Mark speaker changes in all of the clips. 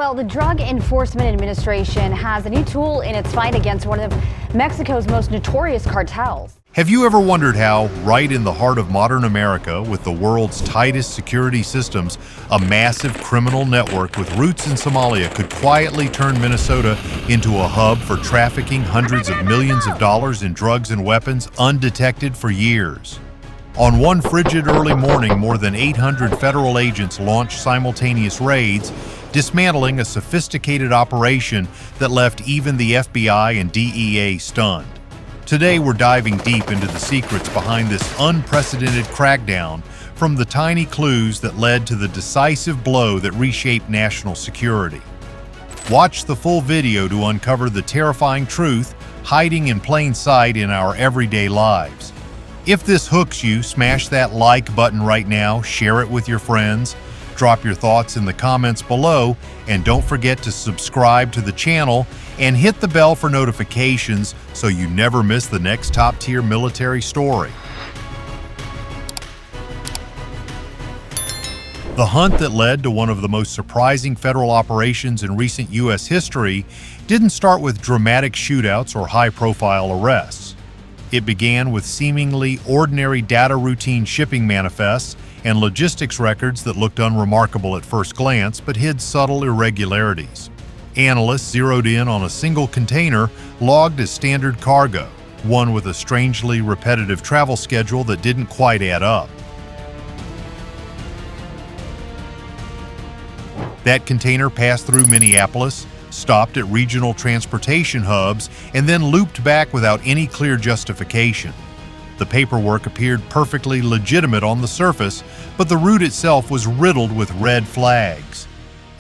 Speaker 1: Well, the Drug Enforcement Administration has a new tool in its fight against one of Mexico's most notorious cartels.
Speaker 2: Have you ever wondered how, right in the heart of modern America, with the world's tightest security systems, a massive criminal network with roots in Somalia could quietly turn Minnesota into a hub for trafficking hundreds of millions of dollars in drugs and weapons undetected for years? On one frigid early morning, more than 800 federal agents launched simultaneous raids, dismantling a sophisticated operation that left even the FBI and DEA stunned. Today, we're diving deep into the secrets behind this unprecedented crackdown, from the tiny clues that led to the decisive blow that reshaped national security. Watch the full video to uncover the terrifying truth hiding in plain sight in our everyday lives. If this hooks you, smash that like button right now, share it with your friends, drop your thoughts in the comments below, and don't forget to subscribe to the channel and hit the bell for notifications so you never miss the next top-tier military story. The hunt that led to one of the most surprising federal operations in recent U.S. history didn't start with dramatic shootouts or high-profile arrests. It began with seemingly ordinary data routine shipping manifests and logistics records that looked unremarkable at first glance but hid subtle irregularities. Analysts zeroed in on a single container logged as standard cargo, one with a strangely repetitive travel schedule that didn't quite add up. That container passed through Minneapolis, stopped at regional transportation hubs, and then looped back without any clear justification. The paperwork appeared perfectly legitimate on the surface, but the route itself was riddled with red flags.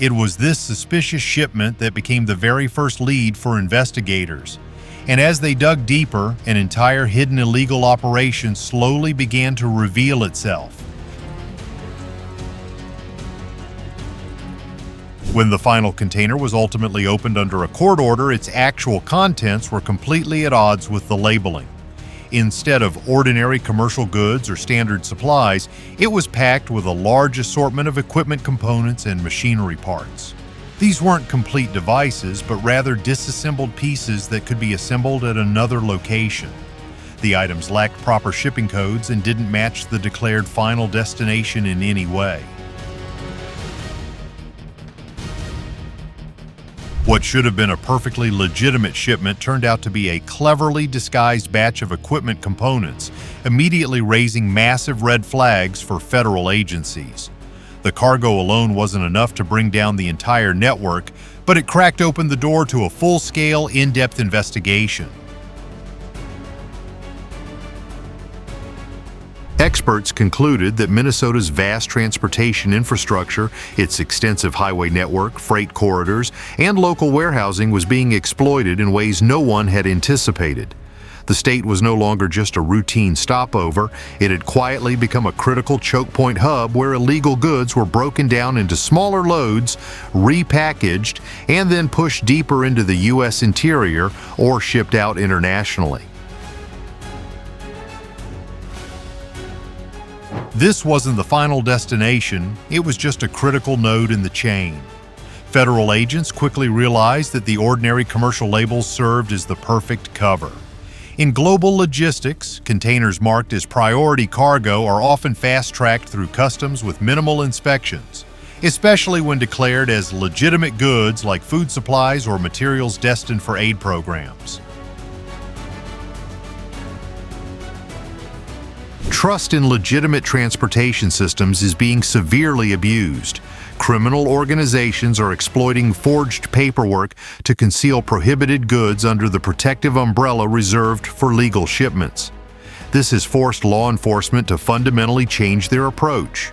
Speaker 2: It was this suspicious shipment that became the very first lead for investigators. And as they dug deeper, an entire hidden illegal operation slowly began to reveal itself. When the final container was ultimately opened under a court order, its actual contents were completely at odds with the labeling. Instead of ordinary commercial goods or standard supplies, it was packed with a large assortment of equipment components and machinery parts. These weren't complete devices, but rather disassembled pieces that could be assembled at another location. The items lacked proper shipping codes and didn't match the declared final destination in any way. What should have been a perfectly legitimate shipment turned out to be a cleverly disguised batch of equipment components, immediately raising massive red flags for federal agencies. The cargo alone wasn't enough to bring down the entire network, but it cracked open the door to a full-scale, in-depth investigation. Experts concluded that Minnesota's vast transportation infrastructure, its extensive highway network, freight corridors, and local warehousing was being exploited in ways no one had anticipated. The state was no longer just a routine stopover, it had quietly become a critical choke point hub where illegal goods were broken down into smaller loads, repackaged, and then pushed deeper into the U.S. interior or shipped out internationally. This wasn't the final destination, it was just a critical node in the chain. Federal agents quickly realized that the ordinary commercial labels served as the perfect cover. In global logistics, containers marked as priority cargo are often fast-tracked through customs with minimal inspections, especially when declared as legitimate goods like food supplies or materials destined for aid programs. Trust in legitimate transportation systems is being severely abused. Criminal organizations are exploiting forged paperwork to conceal prohibited goods under the protective umbrella reserved for legal shipments. This has forced law enforcement to fundamentally change their approach.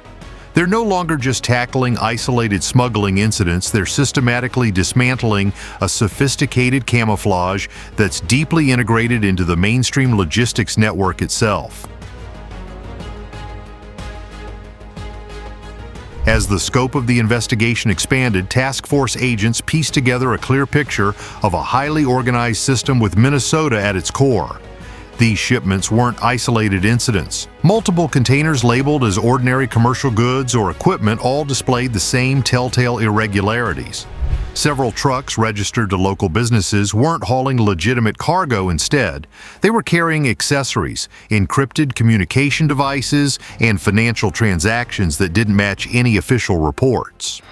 Speaker 2: They're no longer just tackling isolated smuggling incidents, they're systematically dismantling a sophisticated camouflage that's deeply integrated into the mainstream logistics network itself. As the scope of the investigation expanded, task force agents pieced together a clear picture of a highly organized system with Minnesota at its core. These shipments weren't isolated incidents. Multiple containers labeled as ordinary commercial goods or equipment all displayed the same telltale irregularities. Several trucks registered to local businesses weren't hauling legitimate cargo instead. They were carrying accessories, encrypted communication devices, and financial transactions that didn't match any official reports.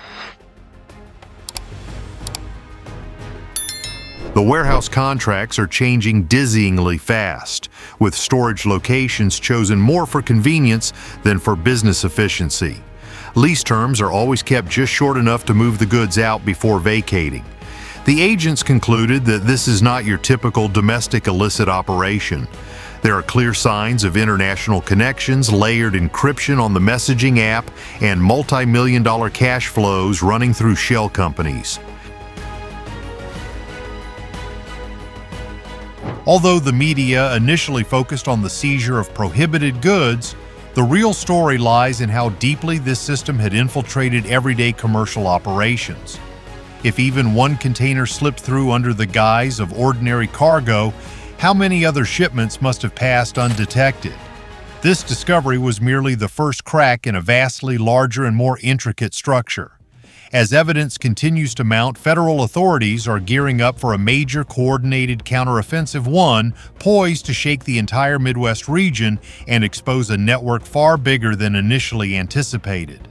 Speaker 2: The warehouse contracts are changing dizzyingly fast, with storage locations chosen more for convenience than for business efficiency. Lease terms are always kept just short enough to move the goods out before vacating. The agents concluded that this is not your typical domestic illicit operation. There are clear signs of international connections, layered encryption on the messaging app, and multi-million-dollar cash flows running through shell companies. Although the media initially focused on the seizure of prohibited goods, the real story lies in how deeply this system had infiltrated everyday commercial operations. If even one container slipped through under the guise of ordinary cargo, how many other shipments must have passed undetected? This discovery was merely the first crack in a vastly larger and more intricate structure. As evidence continues to mount, federal authorities are gearing up for a major coordinated counteroffensive, one poised to shake the entire Midwest region and expose a network far bigger than initially anticipated.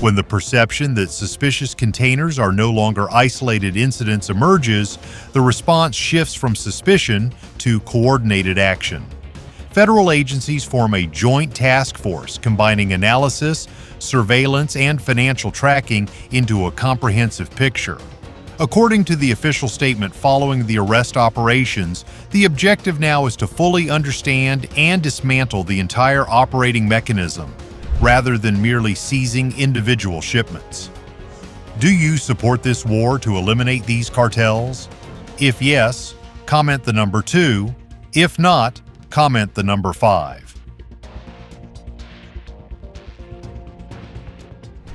Speaker 2: When the perception that suspicious containers are no longer isolated incidents emerges, the response shifts from suspicion to coordinated action. Federal agencies form a joint task force combining analysis, surveillance, and financial tracking into a comprehensive picture. According to the official statement following the arrest operations, the objective now is to fully understand and dismantle the entire operating mechanism, rather than merely seizing individual shipments. Do you support this war to eliminate these cartels? If yes, comment the number 2. If not, comment the number 5.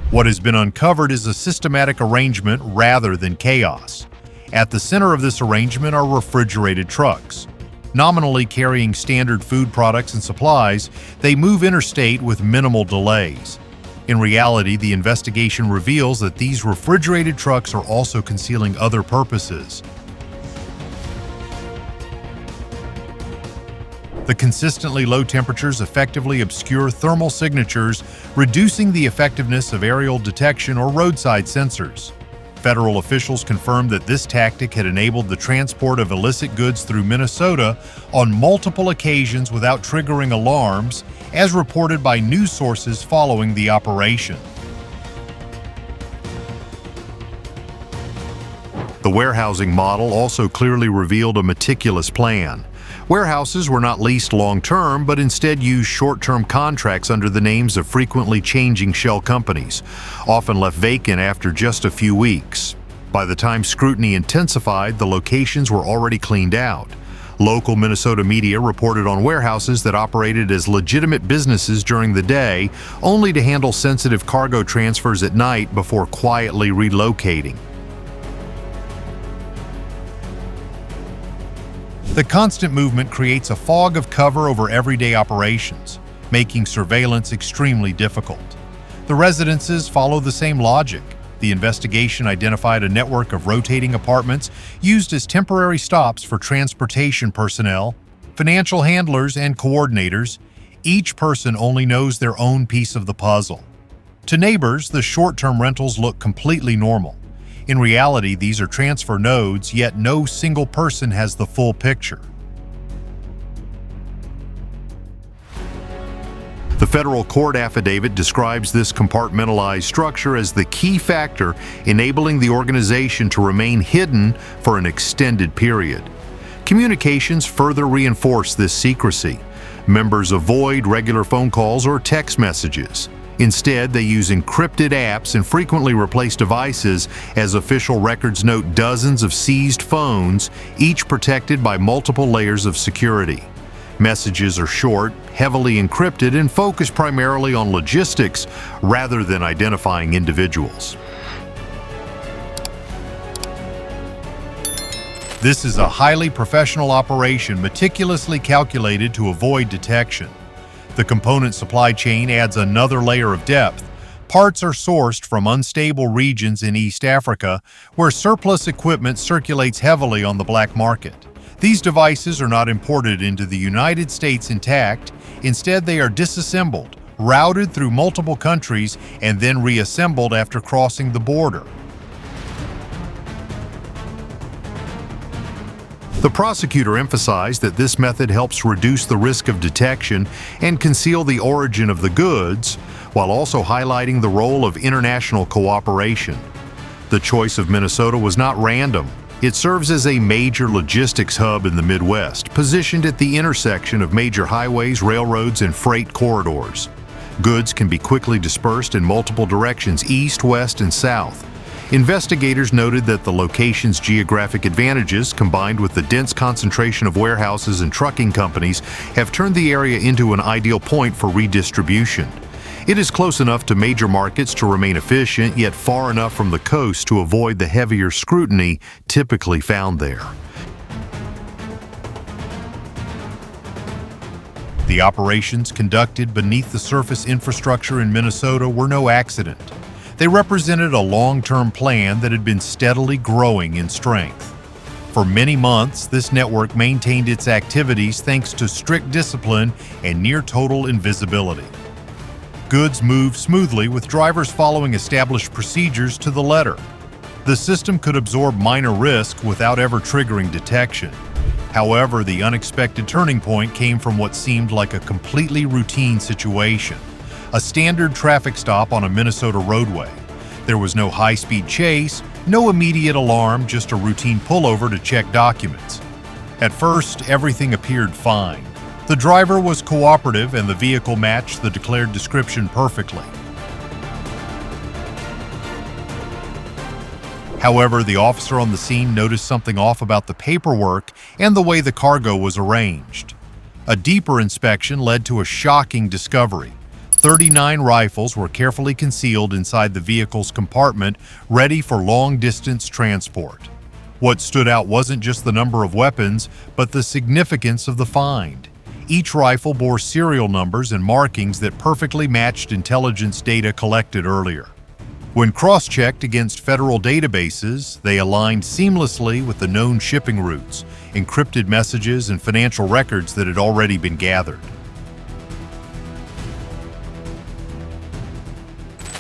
Speaker 2: What has been uncovered is a systematic arrangement rather than chaos. At the center of this arrangement are refrigerated trucks. Nominally carrying standard food products and supplies, they move interstate with minimal delays. In reality, the investigation reveals that these refrigerated trucks are also concealing other purposes. The consistently low temperatures effectively obscure thermal signatures, reducing the effectiveness of aerial detection or roadside sensors. Federal officials confirmed that this tactic had enabled the transport of illicit goods through Minnesota on multiple occasions without triggering alarms, as reported by news sources following the operation. The warehousing model also clearly revealed a meticulous plan. Warehouses were not leased long-term, but instead used short-term contracts under the names of frequently changing shell companies, often left vacant after just a few weeks. By the time scrutiny intensified, the locations were already cleaned out. Local Minnesota media reported on warehouses that operated as legitimate businesses during the day, only to handle sensitive cargo transfers at night before quietly relocating. The constant movement creates a fog of cover over everyday operations, making surveillance extremely difficult. The residences follow the same logic. The investigation identified a network of rotating apartments used as temporary stops for transportation personnel, financial handlers, and coordinators. Each person only knows their own piece of the puzzle. To neighbors, the short-term rentals look completely normal. In reality, these are transfer nodes, yet no single person has the full picture. The federal court affidavit describes this compartmentalized structure as the key factor enabling the organization to remain hidden for an extended period. Communications further reinforce this secrecy. Members avoid regular phone calls or text messages. Instead, they use encrypted apps and frequently replace devices, as official records note dozens of seized phones, each protected by multiple layers of security. Messages are short, heavily encrypted, and focus primarily on logistics rather than identifying individuals. This is a highly professional operation meticulously calculated to avoid detection. The component supply chain adds another layer of depth. Parts are sourced from unstable regions in East Africa, where surplus equipment circulates heavily on the black market. These devices are not imported into the United States intact. Instead, they are disassembled, routed through multiple countries, and then reassembled after crossing the border. The prosecutor emphasized that this method helps reduce the risk of detection and conceal the origin of the goods, while also highlighting the role of international cooperation. The choice of Minnesota was not random. It serves as a major logistics hub in the Midwest, positioned at the intersection of major highways, railroads, and freight corridors. Goods can be quickly dispersed in multiple directions, east, west, and south. Investigators noted that the location's geographic advantages, combined with the dense concentration of warehouses and trucking companies, have turned the area into an ideal point for redistribution. It is close enough to major markets to remain efficient, yet far enough from the coast to avoid the heavier scrutiny typically found there. The operations conducted beneath the surface infrastructure in Minnesota were no accident. They represented a long-term plan that had been steadily growing in strength. For many months, this network maintained its activities thanks to strict discipline and near-total invisibility. Goods moved smoothly, with drivers following established procedures to the letter. The system could absorb minor risk without ever triggering detection. However, the unexpected turning point came from what seemed like a completely routine situation. A standard traffic stop on a Minnesota roadway. There was no high-speed chase, no immediate alarm, just a routine pullover to check documents. At first, everything appeared fine. The driver was cooperative and the vehicle matched the declared description perfectly. However, the officer on the scene noticed something off about the paperwork and the way the cargo was arranged. A deeper inspection led to a shocking discovery. 39 rifles were carefully concealed inside the vehicle's compartment, ready for long-distance transport. What stood out wasn't just the number of weapons, but the significance of the find. Each rifle bore serial numbers and markings that perfectly matched intelligence data collected earlier. When cross-checked against federal databases, they aligned seamlessly with the known shipping routes, encrypted messages, and financial records that had already been gathered.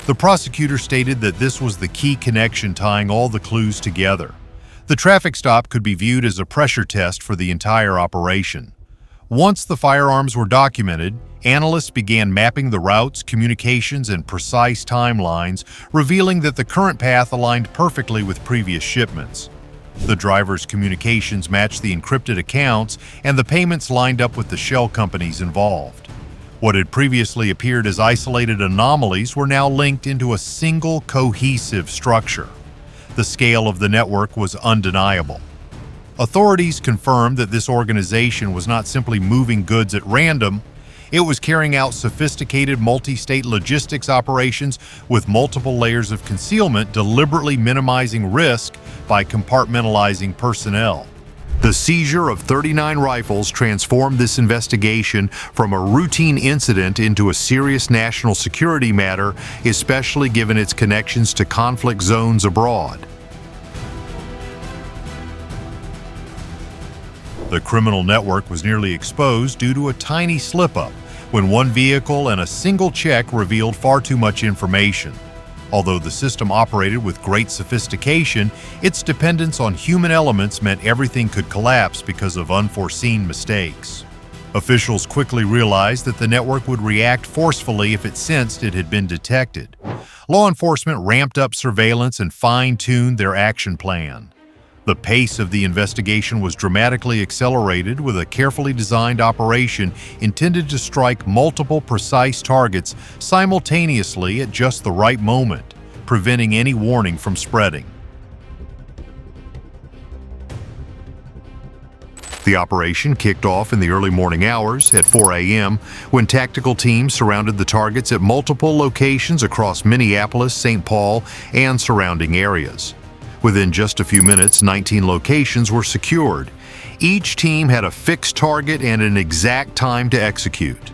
Speaker 2: The prosecutor stated that this was the key connection tying all the clues together. The traffic stop could be viewed as a pressure test for the entire operation. Once the firearms were documented, analysts began mapping the routes, communications, and precise timelines, revealing that the current path aligned perfectly with previous shipments. The driver's communications matched the encrypted accounts, and the payments lined up with the shell companies involved. What had previously appeared as isolated anomalies were now linked into a single cohesive structure. The scale of the network was undeniable. Authorities confirmed that this organization was not simply moving goods at random, it was carrying out sophisticated multi-state logistics operations with multiple layers of concealment, deliberately minimizing risk by compartmentalizing personnel. The seizure of 39 rifles transformed this investigation from a routine incident into a serious national security matter, especially given its connections to conflict zones abroad. The criminal network was nearly exposed due to a tiny slip-up when one vehicle and a single check revealed far too much information. Although the system operated with great sophistication, its dependence on human elements meant everything could collapse because of unforeseen mistakes. Officials quickly realized that the network would react forcefully if it sensed it had been detected. Law enforcement ramped up surveillance and fine-tuned their action plan. The pace of the investigation was dramatically accelerated with a carefully designed operation intended to strike multiple precise targets simultaneously at just the right moment, preventing any warning from spreading. The operation kicked off in the early morning hours at 4 a.m. when tactical teams surrounded the targets at multiple locations across Minneapolis, St. Paul, and surrounding areas. Within just a few minutes, 19 locations were secured. Each team had a fixed target and an exact time to execute.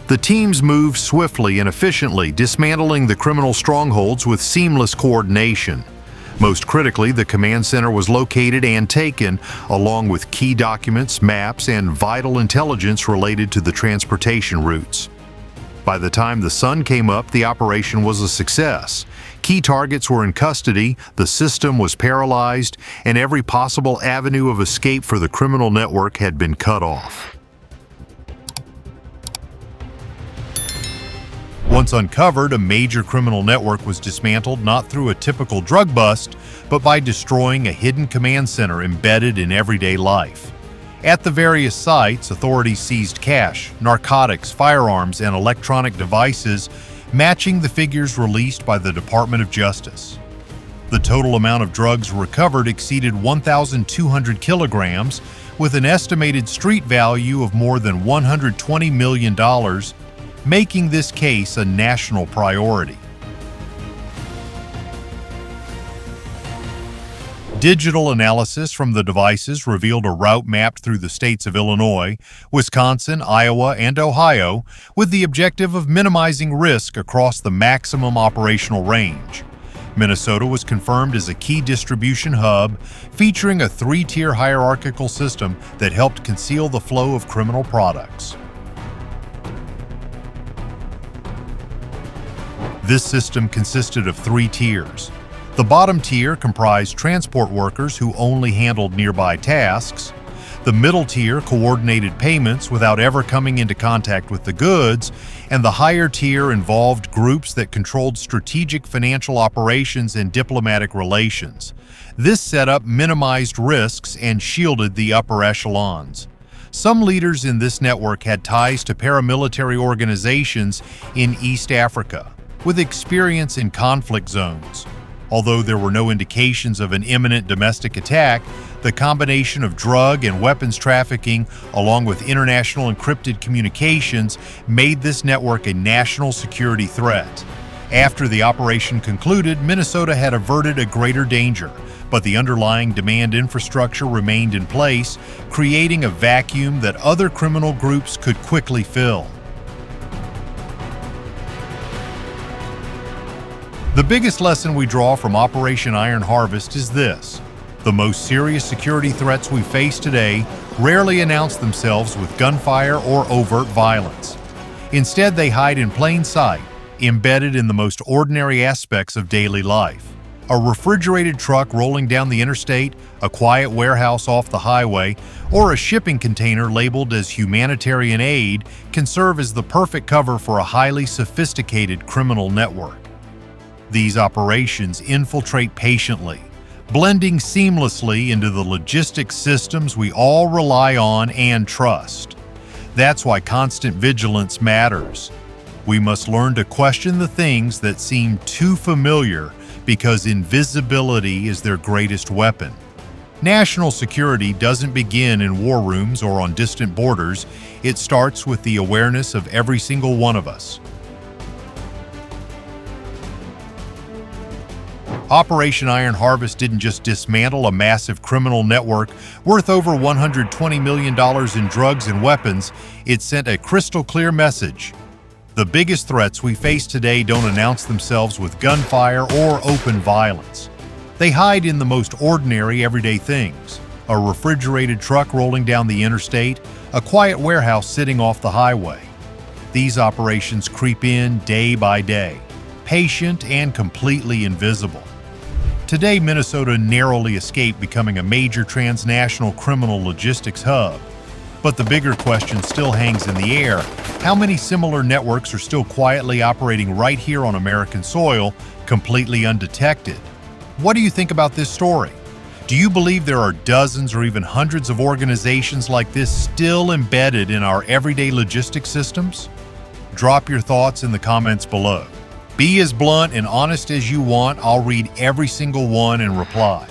Speaker 2: The teams moved swiftly and efficiently, dismantling the criminal strongholds with seamless coordination. Most critically, the command center was located and taken, along with key documents, maps, and vital intelligence related to the transportation routes. By the time the sun came up, the operation was a success. Key targets were in custody, the system was paralyzed, and every possible avenue of escape for the criminal network had been cut off. Once uncovered, a major criminal network was dismantled not through a typical drug bust, but by destroying a hidden command center embedded in everyday life. At the various sites, authorities seized cash, narcotics, firearms, and electronic devices, matching the figures released by the Department of Justice. The total amount of drugs recovered exceeded 1,200 kilograms, with an estimated street value of more than $120 million, making this case a national priority. Digital analysis from the devices revealed a route mapped through the states of Illinois, Wisconsin, Iowa, and Ohio, with the objective of minimizing risk across the maximum operational range. Minnesota was confirmed as a key distribution hub, featuring a three-tier hierarchical system that helped conceal the flow of criminal products. This system consisted of three tiers. The bottom tier comprised transport workers who only handled nearby tasks. The middle tier coordinated payments without ever coming into contact with the goods, and the higher tier involved groups that controlled strategic financial operations and diplomatic relations. This setup minimized risks and shielded the upper echelons. Some leaders in this network had ties to paramilitary organizations in East Africa, with experience in conflict zones. Although there were no indications of an imminent domestic attack, the combination of drug and weapons trafficking, along with international encrypted communications, made this network a national security threat. After the operation concluded, Minnesota had averted a greater danger, but the underlying demand infrastructure remained in place, creating a vacuum that other criminal groups could quickly fill. The biggest lesson we draw from Operation Iron Harvest is this: the most serious security threats we face today rarely announce themselves with gunfire or overt violence. Instead, they hide in plain sight, embedded in the most ordinary aspects of daily life. A refrigerated truck rolling down the interstate, a quiet warehouse off the highway, or a shipping container labeled as humanitarian aid can serve as the perfect cover for a highly sophisticated criminal network. These operations infiltrate patiently, blending seamlessly into the logistics systems we all rely on and trust. That's why constant vigilance matters. We must learn to question the things that seem too familiar, because invisibility is their greatest weapon. National security doesn't begin in war rooms or on distant borders. It starts with the awareness of every single one of us. Operation Iron Harvest didn't just dismantle a massive criminal network worth over $120 million in drugs and weapons, it sent a crystal-clear message. The biggest threats we face today don't announce themselves with gunfire or open violence. They hide in the most ordinary, everyday things: a refrigerated truck rolling down the interstate, a quiet warehouse sitting off the highway. These operations creep in day by day, patient and completely invisible. Today, Minnesota narrowly escaped becoming a major transnational criminal logistics hub. But the bigger question still hangs in the air: how many similar networks are still quietly operating right here on American soil, completely undetected? What do you think about this story? Do you believe there are dozens or even hundreds of organizations like this still embedded in our everyday logistics systems? Drop your thoughts in the comments below. Be as blunt and honest as you want. I'll read every single one and reply.